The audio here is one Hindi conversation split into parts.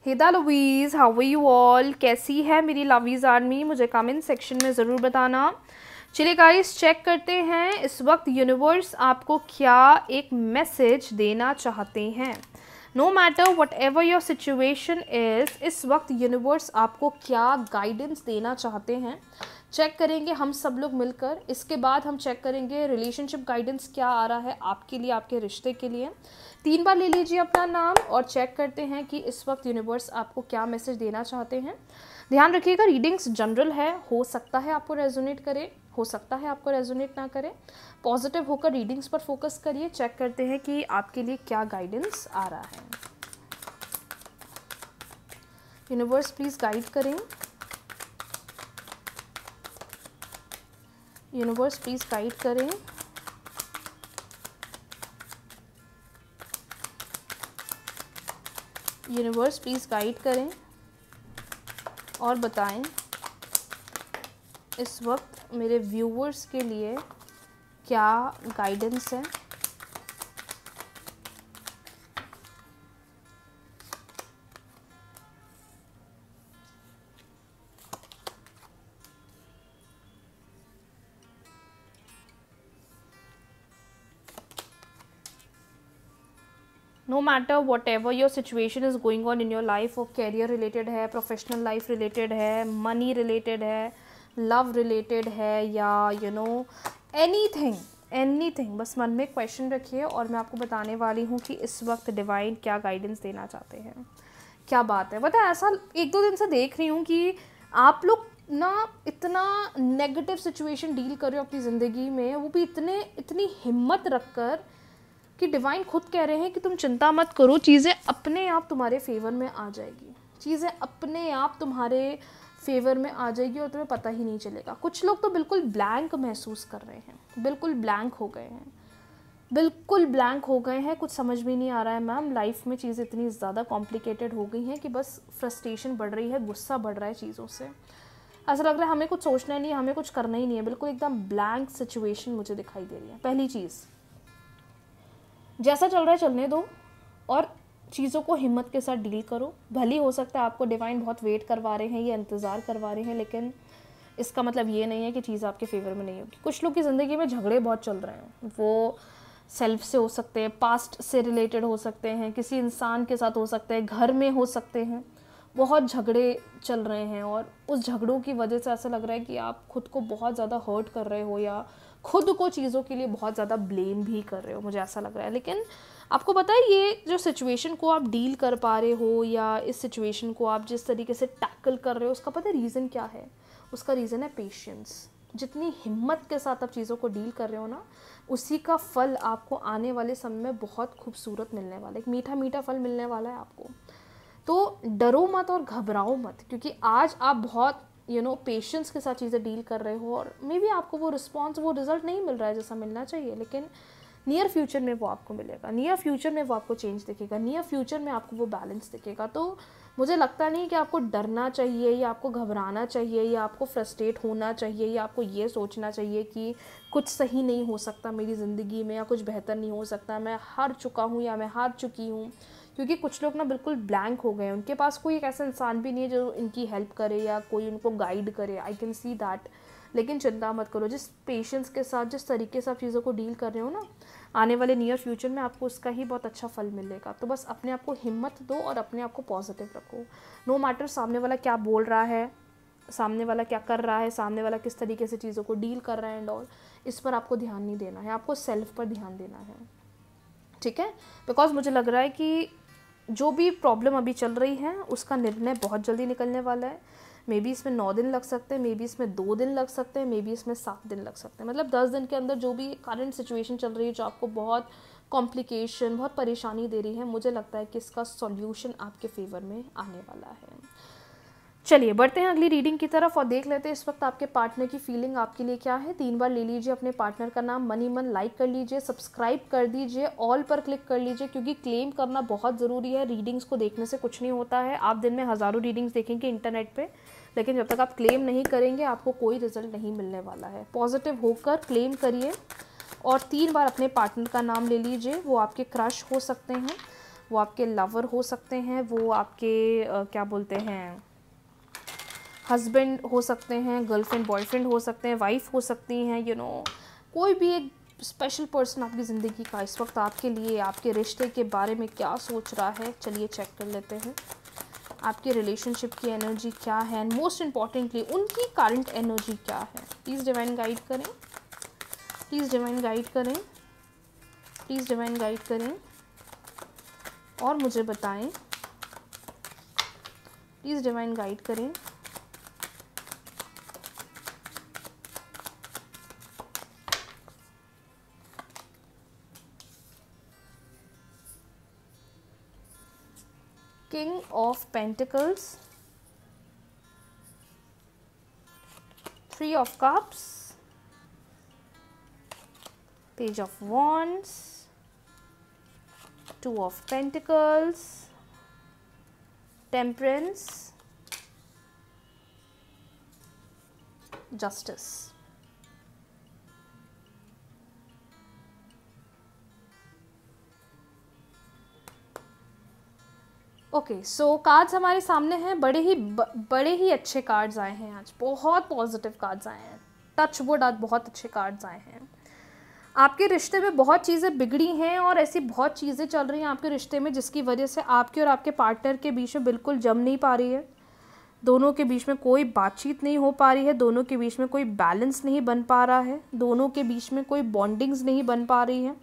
हेदा लवीज़, हाउ आर यू ऑल? कैसी है मेरी लवीज़ आर्मी? मुझे कमेंट सेक्शन में ज़रूर बताना। चलिए गाइस, चेक करते हैं इस वक्त यूनिवर्स आपको क्या एक मैसेज देना चाहते हैं। No matter what ever your situation is, इस वक्त यूनिवर्स आपको क्या गाइडेंस देना चाहते हैं चेक करेंगे हम सब लोग मिलकर। इसके बाद हम चेक करेंगे रिलेशनशिप गाइडेंस क्या आ रहा है आपके लिए, आपके रिश्ते के लिए। 3 बार ले लीजिए अपना नाम और चेक करते हैं कि इस वक्त यूनिवर्स आपको क्या मैसेज देना चाहते हैं। ध्यान रखिएगा, रीडिंग्स जनरल है, हो सकता है आपको रेजोनेट करे, हो सकता है आपको रेजोनेट ना करे। पॉजिटिव होकर रीडिंग्स पर फोकस करिए। चेक करते हैं कि आपके लिए क्या गाइडेंस आ रहा है। यूनिवर्स प्लीज़ गाइड करें। यूनिवर्स प्लीज़ गाइड करें। यूनिवर्स प्लीज़ गाइड करें और बताएं इस वक्त मेरे व्यूवर्स के लिए क्या गाइडेंस है। No matter what ever your situation is going on in your life, वो कैरियर रिलेटेड है, प्रोफेशनल लाइफ रिलेटेड है, मनी रिलेटेड है, लव रिलेटेड है, या एनीथिंग, बस मन में क्वेश्चन रखिए और मैं आपको बताने वाली हूँ कि इस वक्त डिवाइन क्या गाइडेंस देना चाहते हैं। क्या बात है, पता है ऐसा 1-2 दिन से देख रही हूँ कि आप लोग ना इतना नेगेटिव सिचुएशन डील कर रहे हो अपनी ज़िंदगी में, वो भी इतनी हिम्मत रखकर कि डिवाइन खुद कह रहे हैं कि तुम चिंता मत करो, चीज़ें अपने आप तुम्हारे फेवर में आ जाएगी, चीज़ें अपने आप तुम्हारे फेवर में आ जाएगी और तुम्हें पता ही नहीं चलेगा। कुछ लोग तो बिल्कुल ब्लैंक महसूस कर रहे हैं, बिल्कुल ब्लैंक हो गए हैं, बिल्कुल ब्लैंक हो गए हैं। कुछ समझ में नहीं आ रहा है मैम, लाइफ में चीज़ें इतनी ज़्यादा कॉम्प्लिकेटेड हो गई हैं कि बस फ्रस्ट्रेशन बढ़ रही है, गुस्सा बढ़ रहा है चीज़ों से। ऐसा लग रहा है हमें कुछ सोचना नहीं है, हमें कुछ करना ही नहीं है, बिल्कुल एकदम ब्लैंक सिचुएशन मुझे दिखाई दे रही है। पहली चीज़, जैसा चल रहा है चलने दो और चीज़ों को हिम्मत के साथ डील करो। भले हो सकता है आपको डिवाइन बहुत वेट करवा रहे हैं या इंतज़ार करवा रहे हैं, लेकिन इसका मतलब ये नहीं है कि चीज़ आपके फेवर में नहीं होगी। कुछ लोग की ज़िंदगी में झगड़े बहुत चल रहे हैं, वो सेल्फ से हो सकते हैं, पास्ट से रिलेटेड हो सकते हैं, किसी इंसान के साथ हो सकते हैं, घर में हो सकते हैं। बहुत झगड़े चल रहे हैं और उस झगड़ों की वजह से ऐसा लग रहा है कि आप खुद को बहुत ज़्यादा हर्ट कर रहे हो या खुद को चीज़ों के लिए बहुत ज़्यादा ब्लेम भी कर रहे हो, मुझे ऐसा लग रहा है। लेकिन आपको पता है ये जो सिचुएशन को आप डील कर पा रहे हो या इस सिचुएशन को आप जिस तरीके से टैकल कर रहे हो, उसका पता है रीज़न क्या है? उसका रीज़न है पेशेंस। जितनी हिम्मत के साथ आप चीज़ों को डील कर रहे हो ना, उसी का फल आपको आने वाले समय में बहुत खूबसूरत मिलने वाला है, एक मीठा मीठा फल मिलने वाला है आपको। तो डरो मत और घबराओ मत, क्योंकि आज आप बहुत पेशेंस के साथ चीज़ें डील कर रहे हो और मे बी आपको वो रिस्पॉन्स, वो रिजल्ट नहीं मिल रहा है जैसा मिलना चाहिए, लेकिन नियर फ्यूचर में वो आपको मिलेगा, नियर फ्यूचर में वो आपको चेंज दिखेगा, नियर फ्यूचर में आपको वो बैलेंस दिखेगा। तो मुझे लगता नहीं कि आपको डरना चाहिए या आपको घबराना चाहिए या आपको फ्रस्ट्रेट होना चाहिए या आपको ये सोचना चाहिए कि कुछ सही नहीं हो सकता मेरी ज़िंदगी में या कुछ बेहतर नहीं हो सकता, मैं हार चुका हूँ या मैं हार चुकी हूँ। क्योंकि कुछ लोग ना बिल्कुल ब्लैंक हो गए हैं, उनके पास कोई एक ऐसा इंसान भी नहीं है जो इनकी हेल्प करे या कोई उनको गाइड करे। I can see that. लेकिन चिंता मत करो, जिस पेशेंस के साथ, जिस तरीके से आप चीज़ों को डील कर रहे हो ना, आने वाले नियर फ्यूचर में आपको उसका ही बहुत अच्छा फल मिलेगा। तो बस अपने आप को हिम्मत दो और अपने आप को पॉजिटिव रखो। नो मैटर सामने वाला क्या बोल रहा है, सामने वाला क्या कर रहा है, सामने वाला किस तरीके से चीज़ों को डील कर रहा है एंड ऑल, इस पर आपको ध्यान नहीं देना है, आपको सेल्फ पर ध्यान देना है, ठीक है। बिकॉज मुझे लग रहा है कि जो भी प्रॉब्लम अभी चल रही है उसका निर्णय बहुत जल्दी निकलने वाला है। मे बी इसमें 9 दिन लग सकते हैं, मे बी इसमें 2 दिन लग सकते हैं, मे बी इसमें 7 दिन लग सकते हैं। मतलब 10 दिन के अंदर जो भी करंट सिचुएशन चल रही है, जो आपको बहुत कॉम्प्लिकेशन, बहुत परेशानी दे रही है, मुझे लगता है कि इसका सॉल्यूशन आपके फेवर में आने वाला है। चलिए बढ़ते हैं अगली रीडिंग की तरफ और देख लेते हैं इस वक्त आपके पार्टनर की फीलिंग आपके लिए क्या है। 3 बार ले लीजिए अपने पार्टनर का नाम, मन ही मन लाइक कर लीजिए, सब्सक्राइब कर दीजिए, ऑल पर क्लिक कर लीजिए, क्योंकि क्लेम करना बहुत ज़रूरी है। रीडिंग्स को देखने से कुछ नहीं होता है। आप दिन में हज़ारों रीडिंग्स देखेंगे इंटरनेट पे, लेकिन जब तक आप क्लेम नहीं करेंगे आपको कोई रिजल्ट नहीं मिलने वाला है। पॉजिटिव होकर क्लेम करिए और 3 बार अपने पार्टनर का नाम ले लीजिए। वो आपके क्रश हो सकते हैं, वो आपके लवर हो सकते हैं, वो आपके क्या बोलते हैं, हस्बैंड हो सकते हैं, गर्लफ्रेंड बॉयफ्रेंड हो सकते हैं, वाइफ हो सकती हैं, कोई भी एक स्पेशल पर्सन आपकी ज़िंदगी का इस वक्त आपके लिए, आपके रिश्ते के बारे में क्या सोच रहा है। चलिए चेक कर लेते हैं आपके रिलेशनशिप की एनर्जी क्या है, एंड मोस्ट इम्पॉर्टेंटली उनकी करंट एनर्जी क्या है। प्लीज़ डिवाइन गाइड करें, प्लीज़ डिवाइन गाइड करें, प्लीज़ डिवाइन गाइड करें और मुझे बताएं, प्लीज़ डिवाइन गाइड करें। King of Pentacles, Three of Cups, Page of Wands, Two of Pentacles, Temperance, Justice. Okay, so cards हमारे सामने हैं। बड़े ही अच्छे कार्ड्स आए हैं आज, बहुत पॉजिटिव कार्ड्स आए हैं। टच वुड, आज बहुत अच्छे कार्ड्स आए हैं। आपके रिश्ते में बहुत चीज़ें बिगड़ी हैं और ऐसी बहुत चीज़ें चल रही हैं आपके रिश्ते में जिसकी वजह से आपके और आपके पार्टनर के बीच में बिल्कुल जम नहीं पा रही है। दोनों के बीच में कोई बातचीत नहीं हो पा रही है, दोनों के बीच में कोई बैलेंस नहीं बन पा रहा है, दोनों के बीच में कोई बॉन्डिंग्स नहीं बन पा रही है।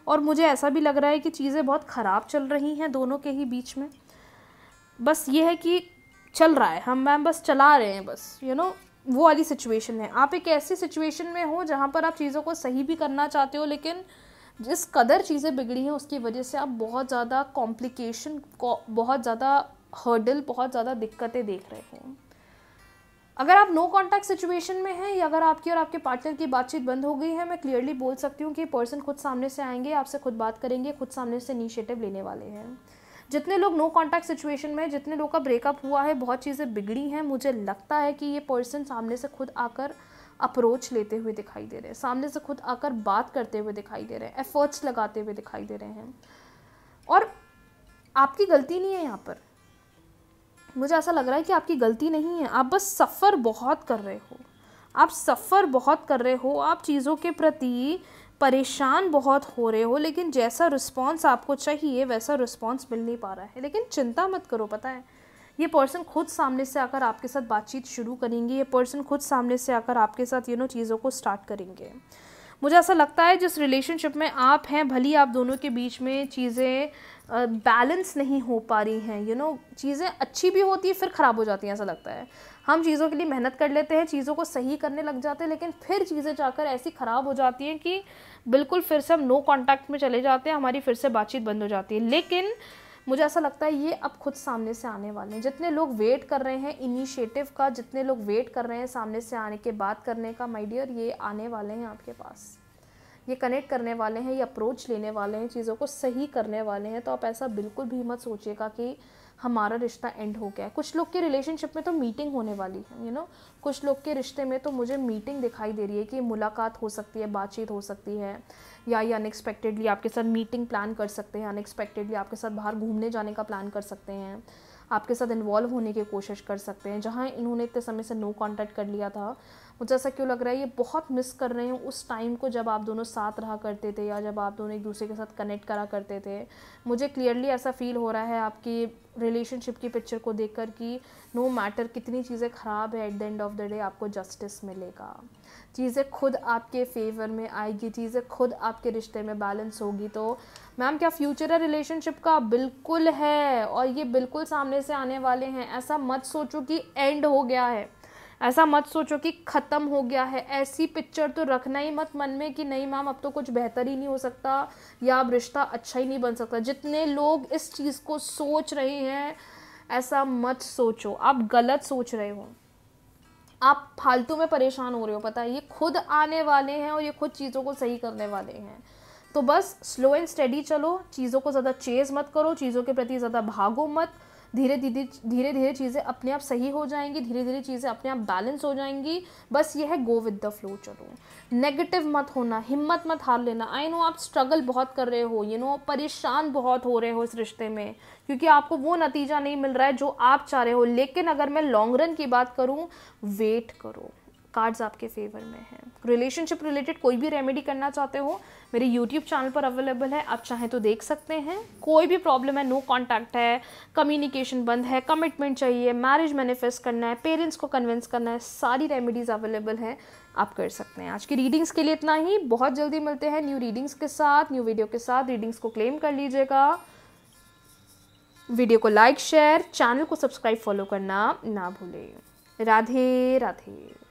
और मुझे ऐसा भी लग रहा है कि चीज़ें बहुत ख़राब चल रही हैं दोनों के ही बीच में। बस ये है कि चल रहा है, हम बस चला रहे हैं, बस वो वाली सिचुएशन है। आप एक ऐसी सिचुएशन में हो जहाँ पर आप चीज़ों को सही भी करना चाहते हो, लेकिन जिस कदर चीज़ें बिगड़ी हैं उसकी वजह से आप बहुत ज़्यादा कॉम्प्लिकेशन, बहुत ज़्यादा हर्डल, बहुत ज़्यादा दिक्कतें देख रहे हो। अगर आप नो कॉन्टैक्ट सिचुएशन में हैं या अगर आपकी और आपके पार्टनर की बातचीत बंद हो गई है, मैं क्लियरली बोल सकती हूँ कि पर्सन खुद सामने से आएंगे, आपसे खुद बात करेंगे, खुद सामने से इनिशिएटिव लेने वाले हैं। जितने लोग नो कॉन्टैक्ट सिचुएशन में, जितने लोग का ब्रेकअप हुआ है, बहुत चीज़ें बिगड़ी हैं, मुझे लगता है कि ये पर्सन सामने से खुद आकर अप्रोच लेते हुए दिखाई दे रहे हैं, सामने से खुद आकर बात करते हुए दिखाई दे रहे हैं, एफर्ट्स लगाते हुए दिखाई दे रहे हैं। और आपकी गलती नहीं है यहाँ पर, मुझे ऐसा लग रहा है कि आपकी गलती नहीं है, आप बस सफ़र बहुत कर रहे हो, आप सफ़र बहुत कर रहे हो, आप चीज़ों के प्रति परेशान बहुत हो रहे हो, लेकिन जैसा रिस्पॉन्स आपको चाहिए वैसा रिस्पॉन्स मिल नहीं पा रहा है। लेकिन चिंता मत करो, पता है ये पर्सन खुद सामने से आकर आपके साथ बातचीत शुरू करेंगे, ये पर्सन खुद सामने से आकर आपके साथ चीज़ों को स्टार्ट करेंगे। मुझे ऐसा लगता है जिस रिलेशनशिप में आप हैं, भली आप दोनों के बीच में चीज़ें बैलेंस नहीं हो पा रही हैं, चीज़ें अच्छी भी होती है फिर ख़राब हो जाती हैं। ऐसा लगता है हम चीज़ों के लिए मेहनत कर लेते हैं, चीज़ों को सही करने लग जाते हैं, लेकिन फिर चीज़ें जाकर ऐसी ख़राब हो जाती हैं कि बिल्कुल फिर से हम नो कॉन्टैक्ट में चले जाते हैं, हमारी फिर से बातचीत बंद हो जाती है। लेकिन मुझे ऐसा लगता है ये अब खुद सामने से आने वाले हैं। जितने लोग वेट कर रहे हैं इनिशिएटिव का, जितने लोग वेट कर रहे हैं सामने से आने के बात करने का, माय डियर, ये आने वाले हैं आपके पास, ये कनेक्ट करने वाले हैं, ये अप्रोच लेने वाले हैं, चीज़ों को सही करने वाले हैं। तो आप ऐसा बिल्कुल भी मत सोचिएगा कि हमारा रिश्ता एंड हो गया है। कुछ लोग के रिलेशनशिप में तो मीटिंग होने वाली है, कुछ लोग के रिश्ते में तो मुझे मीटिंग दिखाई दे रही है कि मुलाकात हो सकती है, बातचीत हो सकती है, या ये अनएक्सपेक्टेडली आपके साथ मीटिंग प्लान कर सकते हैं, अनएक्सपेक्टेडली आपके साथ बाहर घूमने जाने का प्लान कर सकते हैं, आपके साथ इन्वॉल्व होने की कोशिश कर सकते हैं। जहाँ इन्होंने इतने समय से नो कॉन्टैक्ट कर लिया था, मुझे ऐसा क्यों लग रहा है ये बहुत मिस कर रहे हैं उस टाइम को जब आप दोनों साथ रहा करते थे, या जब आप दोनों एक दूसरे के साथ कनेक्ट करा करते थे। मुझे क्लियरली ऐसा फील हो रहा है आपकी रिलेशनशिप की पिक्चर को देखकर कि नो मैटर कितनी चीज़ें ख़राब है, at the end of the day आपको जस्टिस मिलेगा, चीज़ें खुद आपके फेवर में आएगी, चीज़ें खुद आपके रिश्ते में बैलेंस होगी। तो मैम क्या फ्यूचर है रिलेशनशिप का? बिल्कुल है, और ये बिल्कुल सामने से आने वाले हैं। ऐसा मत सोचो कि एंड हो गया है, ऐसा मत सोचो कि ख़त्म हो गया है, ऐसी पिक्चर तो रखना ही मत मन में कि नहीं मैम अब तो कुछ बेहतर ही नहीं हो सकता, या अब रिश्ता अच्छा ही नहीं बन सकता। जितने लोग इस चीज़ को सोच रहे हैं ऐसा मत सोचो, आप गलत सोच रहे हो, आप फालतू में परेशान हो रहे हो। पता है ये खुद आने वाले हैं और ये खुद चीज़ों को सही करने वाले हैं। तो बस स्लो एंड स्टेडी चलो, चीज़ों को ज़्यादा चेज़ मत करो, चीज़ों के प्रति ज़्यादा भागो मत, धीरे धीरे चीज़ें अपने आप सही हो जाएंगी, धीरे धीरे चीज़ें अपने आप बैलेंस हो जाएंगी। बस ये है गो विद द फ्लो। चलो नेगेटिव मत होना, हिम्मत मत हार लेना। आई नो आप स्ट्रगल बहुत कर रहे हो, परेशान बहुत हो रहे हो इस रिश्ते में, क्योंकि आपको वो नतीजा नहीं मिल रहा है जो आप चाह रहे हो। लेकिन अगर मैं लॉन्ग रन की बात करूँ, वेट करो, कार्ड्स आपके फेवर में हैं। रिलेशनशिप रिलेटेड कोई भी रेमेडी करना चाहते हो, मेरे यूट्यूब चैनल पर अवेलेबल है, आप चाहें तो देख सकते हैं। कोई भी प्रॉब्लम है, नो कांटेक्ट है, कम्युनिकेशन बंद है, कमिटमेंट चाहिए, मैरिज मैनिफेस्ट करना है, पेरेंट्स को कन्विंस करना है, सारी रेमेडीज़ अवेलेबल है, आप कर सकते हैं। आज की रीडिंग्स के लिए इतना ही, बहुत जल्दी मिलते हैं न्यू रीडिंग्स के साथ, न्यू वीडियो के साथ। रीडिंग्स को क्लेम कर लीजिएगा, वीडियो को लाइक शेयर, चैनल को सब्सक्राइब फॉलो करना ना भूलें। राधे राधे।